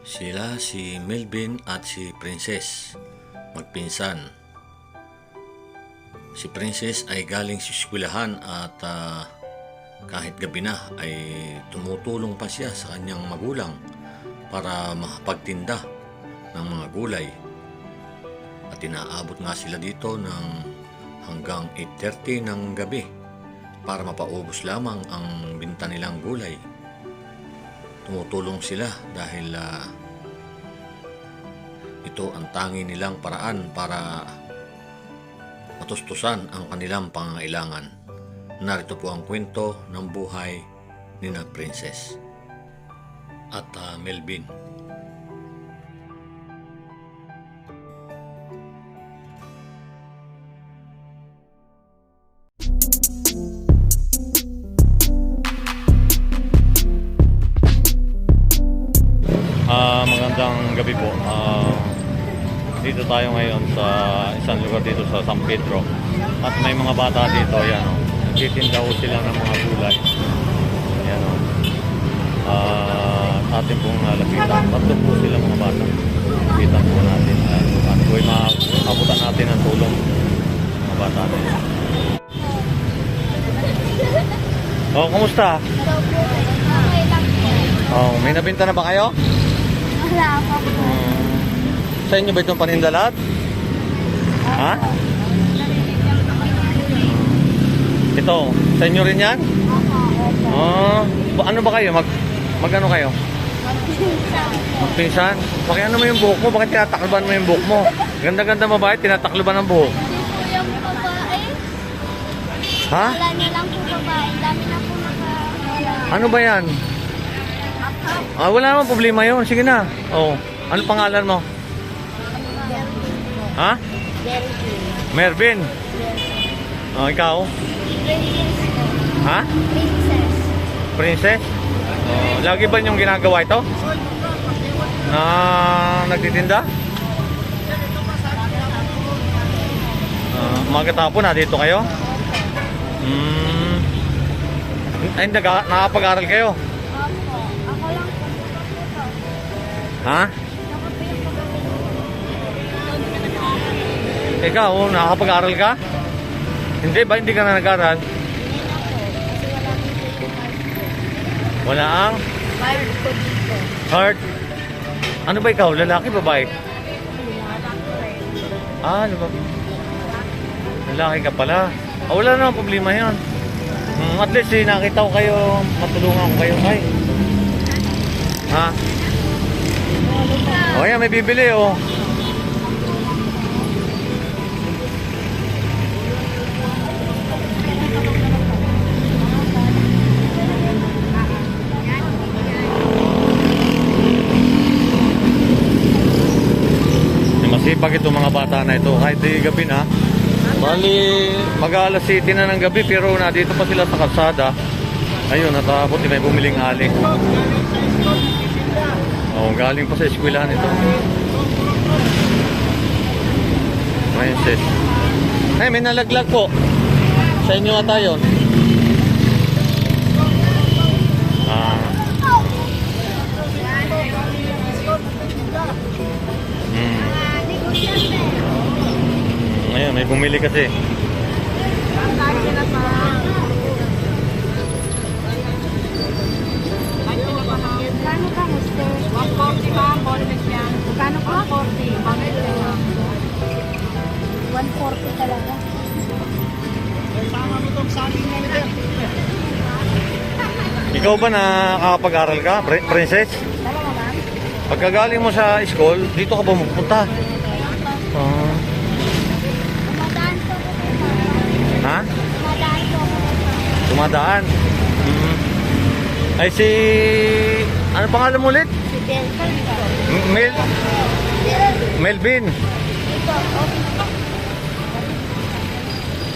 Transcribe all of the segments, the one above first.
Sila si Melvin at si Princess, magpinsan. Si Princess ay galing sa eskwelahan at kahit gabi na ay tumutulong pa siya sa kanyang magulang para makapagtinda ng mga gulay. At inaabot nga sila dito ng hanggang 8:30 ng gabi para mapaubos lamang ang binta nilang gulay. Tumutulong sila dahil ito ang tangi nilang paraan para matustusan ang kanilang pangangailangan. Narito po ang kwento ng buhay ni na Princess at Melvin. Magandang gabi po. Dito tayo ngayon sa isang lugar dito sa San Pedro. At may mga bata dito, ayan o. Nagtitinda ho sila ng mga gulay. Ayan o. Atin pong lapitan. Tatlo po sila mga bata. Lapitan po natin. At kung maabutan natin ang tulong mga bata nila. Oh, kumusta? Okay lang po. Oh, may nabinta na ba kayo? Wala pa po. Sa inyo ba itong paninda lahat? Ha? Ito, sa inyo rin yan? Ano ba kayo? Mag-ano kayo? Magpinsan? Pakiano mo yung buhok mo? Bakit tinatakluban mo yung buhok mo? Ganda-ganda mabait, tinatakluban ang buhok. Hindi po yung babae. Ha? Wala na lang po babae. Dami na po nakawala. Ano ba yan? Wala naman problema yun. Sige na. Oh, ano pangalan mo? Ha? Mervin. Oh, ikaw? Ha? Princess. Princess? Oh, lagi ba yung ginagawa ito? Na nagtitinda? Umaga tapon na dito kayo? Ay, nakapag-aral kayo? Opo. Ako lang po. Ha? Ikaw, nakakapag-aral ka? Hindi ba? Hindi ka na nag-aral? Wala ang? Wild po dito. Heart? Ano ba ikaw? Lalaki, babae? Ano ba? Lalaki ka pala. Wala naman problema yun. At least nakita ko kayo, matulungan ko kayo kay. Ha? O yan, may bibili oh. Masipag itong mga bata na ito kahit di gabi na. Bali mag-alas 7 na ng gabi pero nandito pa sila sa kalsada. Ayun, natapos may bumiling aling. Oh, galing pa sa eskwelahan ito. Princess. Ay, may nalaglag po. Sa inyo ata yun. Ayun, may bumili kasi. Kano ka, Muster? 140 ba? Kano ka? 140. 140 talaga. Ikaw ba nakakapag-aral ka, Princess? Talaga ba? Pagkagaling mo sa school, dito ka ba magpunta? Tumadaan po ako. Ha? Tumadaan po ako. Tumadaan? Ay si... Ano pangalan mo ulit? Si Delton ka. Melvin.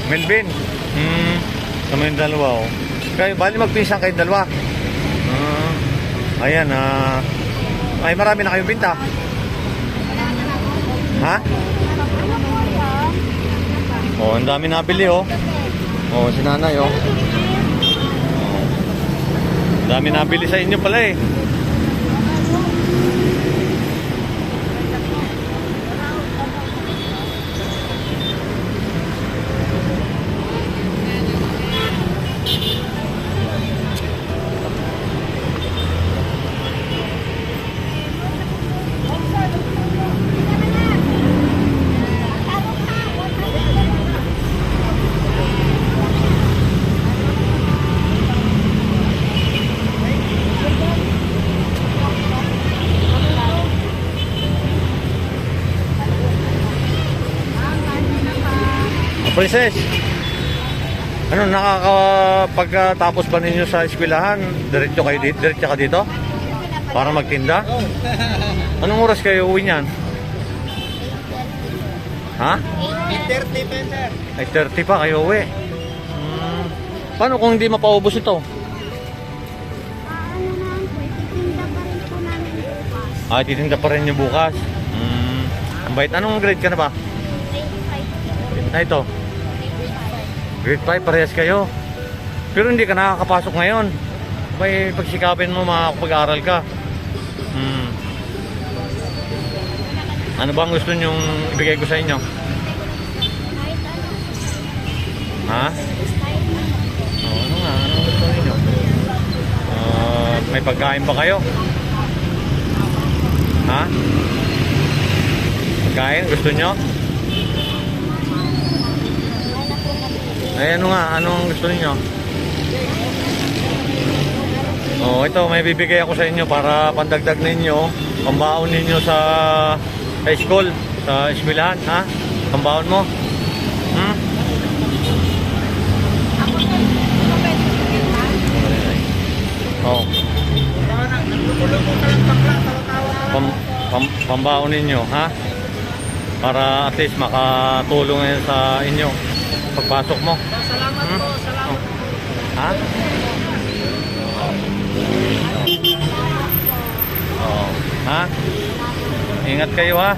Melvin. Kami yung dalawa oh. Kayo, bali magpinsan kayong dalawa. Ayan ay marami na kayong binta. Ha? Oh, ang dami nabili oh. Oh, si nanay oh. Dami nabili sa inyo pala eh. Princess, ano, pagkatapos ba ninyo sa eskwelahan, diretso ka dito? Para magtinda? Anong oras kayo uwi niyan? Ha? 8:30 pa, sir. 8:30 pa kayo uwi. Paano kung hindi mapaubos ito? Ano naman po, ititinda pa rin po namin bukas. Titinda pa rin niyo bukas. Ang bait. Anong grade ka na ba? Grade 5. Na ito? Grade 5. Grade 5, parehas kayo. Pero hindi ka nakakapasok ngayon. May pagsikapin mo makakapag-aral ka. Ano ba ang gusto nyong ibigay ko sa inyo? Kahit ano. Ha? Kahit ano. Ano nga? Anong gusto ninyo? May pagkain ba kayo? Ha? Pagkain? Gusto nyo? Ay, ano nga? Anong gusto ninyo? Ito, may bibigay ako sa inyo para pandagdag ninyo, pambaon ninyo sa school, sa eskwelahan, ha? Pambaon mo. Ako sir, ano pwede bigyan ha? Oh. Pambaon ninyo, ha? Para at least makatulong yan sa inyo pagpasok mo. Salamat po, salamat. Ha? Oo. Ha? Ingat kayo, ha?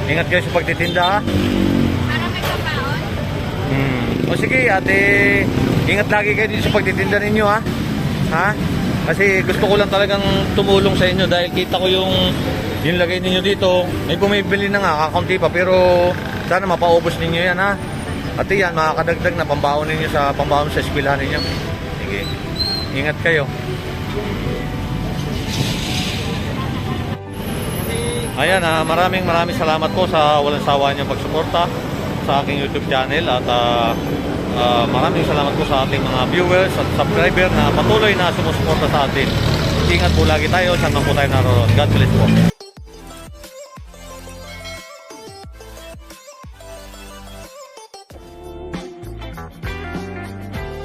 Ingat kayo sa pagtitinda, ha? Para may kapaon. O sige, ate, ingat lagi kayo dito sa pagtitinda ninyo, ha? Ha? Kasi gusto ko lang talagang tumulong sa inyo dahil kita ko yung lagay ninyo dito. May bumibili na nga, kakaunti pa, pero sana mapaubos ninyo yan, ha? Ate, yan, makakadagdag na pambaon ninyo sa eskwelahan ninyo. Sige, ingat kayo. Ayan, maraming salamat po sa walang sawa niyong pagsuporta sa aking YouTube channel at maraming salamat po sa ating mga viewers at subscriber na patuloy na sumusuporta sa atin. Ingat po lagi tayo, saan man po tayo naroon. God bless po.